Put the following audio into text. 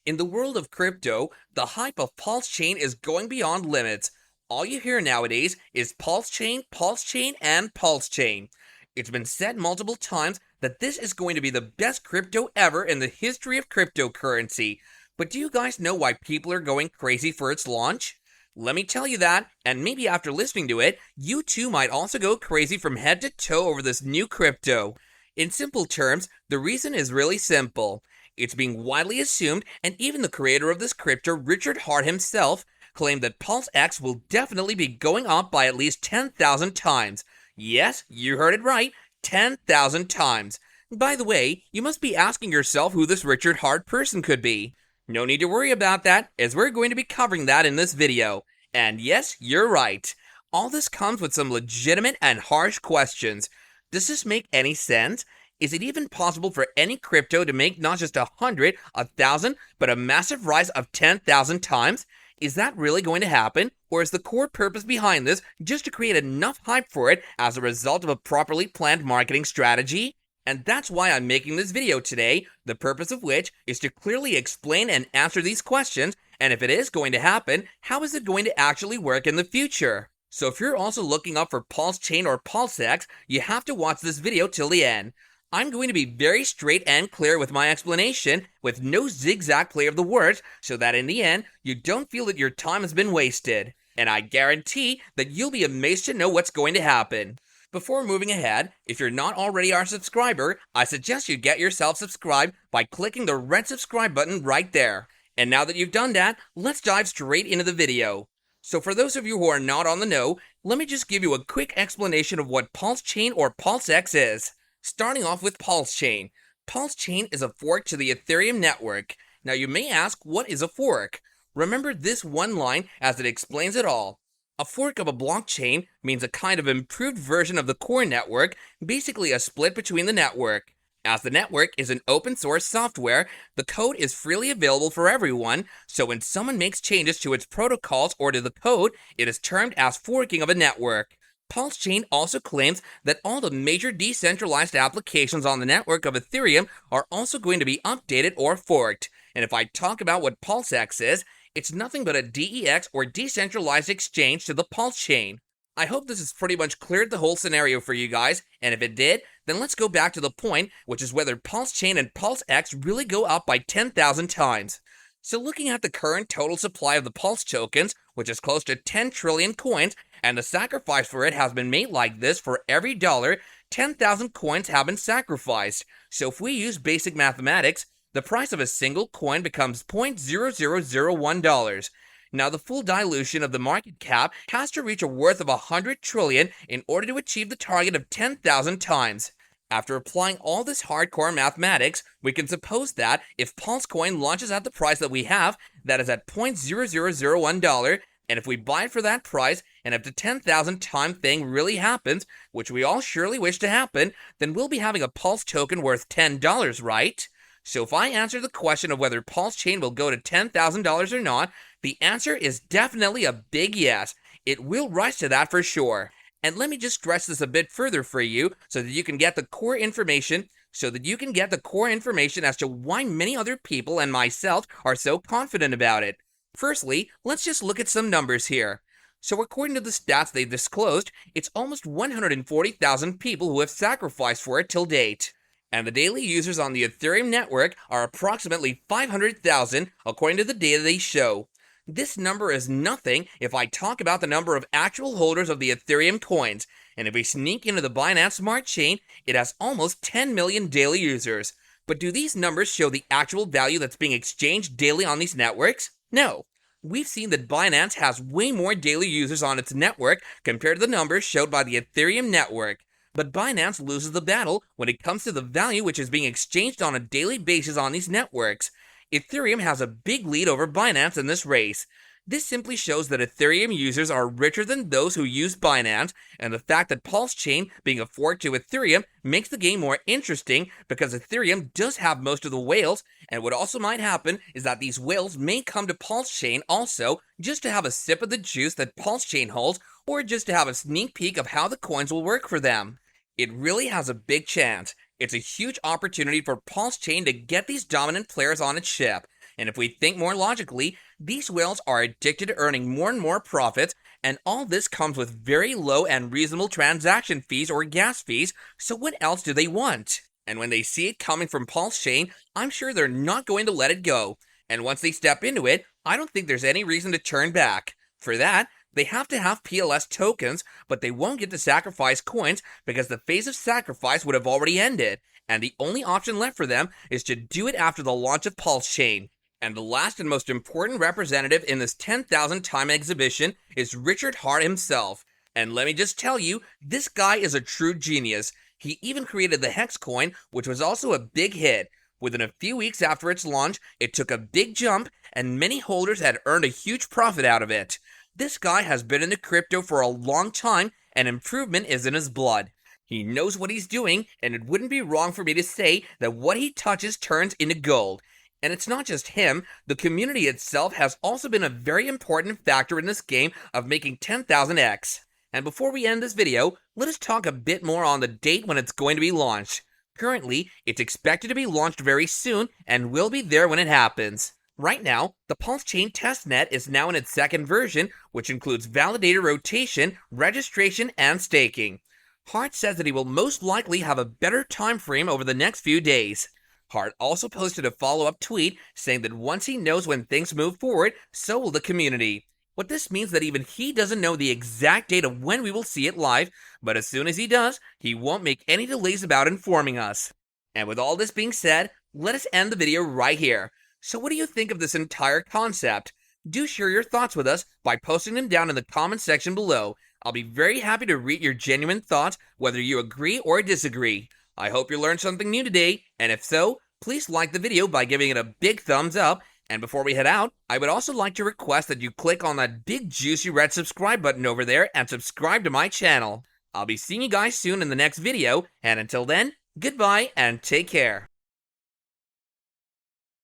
In the world of crypto, the hype of Pulsechain is going beyond limits. All you hear nowadays is Pulsechain, Pulsechain, and Pulsechain. It's been said multiple times that this is going to be the best crypto ever in the history of cryptocurrency. But do you guys know why people are going crazy for its launch? Let me tell you that, and maybe after listening to it, you too might also go crazy from head to toe over this new crypto. In simple terms, the reason is really simple. It's being widely assumed, and even the creator of this crypto, Richard Hart himself, claimed that PulseX will definitely be going up by at least 10,000 times. Yes, you heard it right, 10,000 times. By the way, you must be asking yourself who this Richard Hart person could be. No need to worry about that, as we're going to be covering that in this video. And yes, you're right. All this comes with some legitimate and harsh questions. Does this make any sense? Is it even possible for any crypto to make not just 100, 1,000, but a massive rise of 10,000 times? Is that really going to happen? Or is the core purpose behind this just to create enough hype for it as a result of a properly planned marketing strategy? And that's why I'm making this video today, the purpose of which is to clearly explain and answer these questions, and if it is going to happen, how is it going to actually work in the future? So if you're also looking up for Pulsechain or PulseX, you have to watch this video till the end. I'm going to be very straight and clear with my explanation, with no zigzag play of the words, so that in the end, you don't feel that your time has been wasted. And I guarantee that you'll be amazed to know what's going to happen. Before moving ahead, if you're not already our subscriber, I suggest you get yourself subscribed by clicking the red subscribe button right there. And now that you've done that, let's dive straight into the video. So for those of you who are not on the know, let me just give you a quick explanation of what Pulsechain or PulseX is. Starting off with Pulsechain. Pulsechain is a fork to the Ethereum network. Now you may ask, what is a fork? Remember this one line as it explains it all. A fork of a blockchain means a kind of improved version of the core network, basically a split between the network. As the network is an open source software, the code is freely available for everyone, so when someone makes changes to its protocols or to the code, it is termed as forking of a network. Pulsechain also claims that all the major decentralized applications on the network of Ethereum are also going to be updated or forked. And if I talk about what PulseX is, it's nothing but a DEX or decentralized exchange to the Pulsechain. I hope this has pretty much cleared the whole scenario for you guys, and if it did, then let's go back to the point, which is whether Pulsechain and PulseX really go up by 10,000 times. So looking at the current total supply of the Pulse tokens, which is close to 10 trillion coins, and the sacrifice for it has been made like this: for every dollar, 10,000 coins have been sacrificed. So if we use basic mathematics, the price of a single coin becomes $0.0001. Now the full dilution of the market cap has to reach a worth of 100 trillion in order to achieve the target of 10,000 times. After applying all this hardcore mathematics, we can suppose that if Pulsecoin launches at the price that we have, that is at $0.0001, and if we buy it for that price, and if the 10,000 time thing really happens, which we all surely wish to happen, then we'll be having a Pulse token worth $10, right? So if I answer the question of whether Pulsechain will go to $10,000 or not, the answer is definitely a big yes. It will rise to that for sure. And let me just stress this a bit further for you so that you can get the core information as to why many other people and myself are so confident about it. Firstly, let's just look at some numbers here. So according to the stats they've disclosed, it's almost 140,000 people who have sacrificed for it till date. And the daily users on the Ethereum network are approximately 500,000 according to the data they show. This number is nothing if I talk about the number of actual holders of the Ethereum coins, and if we sneak into the Binance Smart Chain, it has almost 10 million daily users. But do these numbers show the actual value that's being exchanged daily on these networks? No. We've seen that Binance has way more daily users on its network compared to the numbers showed by the Ethereum network. But Binance loses the battle when it comes to the value which is being exchanged on a daily basis on these networks. Ethereum has a big lead over Binance in this race. This simply shows that Ethereum users are richer than those who use Binance, and the fact that Pulsechain being a fork to Ethereum makes the game more interesting because Ethereum does have most of the whales, and what also might happen is that these whales may come to Pulsechain also just to have a sip of the juice that Pulsechain holds, or just to have a sneak peek of how the coins will work for them. It really has a big chance. It's a huge opportunity for Pulsechain to get these dominant players on its ship. And if we think more logically, these whales are addicted to earning more and more profits, and all this comes with very low and reasonable transaction fees or gas fees, so what else do they want? And when they see it coming from Pulsechain, I'm sure they're not going to let it go. And once they step into it, I don't think there's any reason to turn back. For that, they have to have PLS tokens, but they won't get to sacrifice coins because the phase of sacrifice would have already ended, and the only option left for them is to do it after the launch of Pulsechain. And the last and most important representative in this 10,000 time exhibition is Richard Hart himself. And let me just tell you, this guy is a true genius. He even created the Hex coin, which was also a big hit. Within a few weeks after its launch, it took a big jump, and many holders had earned a huge profit out of it. This guy has been into crypto for a long time, and improvement is in his blood. He knows what he's doing, and it wouldn't be wrong for me to say that what he touches turns into gold. And it's not just him, the community itself has also been a very important factor in this game of making 10,000x. And before we end this video, let us talk a bit more on the date when it's going to be launched. Currently, it's expected to be launched very soon and will be there when it happens. Right now, the Pulsechain testnet is now in its second version, which includes validator rotation, registration, and staking. Hart says that he will most likely have a better time frame over the next few days. Hart also posted a follow-up tweet saying that once he knows when things move forward, so will the community. What this means that even he doesn't know the exact date of when we will see it live, but as soon as he does, he won't make any delays about informing us. And with all this being said, let us end the video right here. So what do you think of this entire concept? Do share your thoughts with us by posting them down in the comment section below. I'll be very happy to read your genuine thoughts, whether you agree or disagree. I hope you learned something new today, and if so, please like the video by giving it a big thumbs up. And before we head out, I would also like to request that you click on that big juicy red subscribe button over there and subscribe to my channel. I'll be seeing you guys soon in the next video, and until then, goodbye and take care.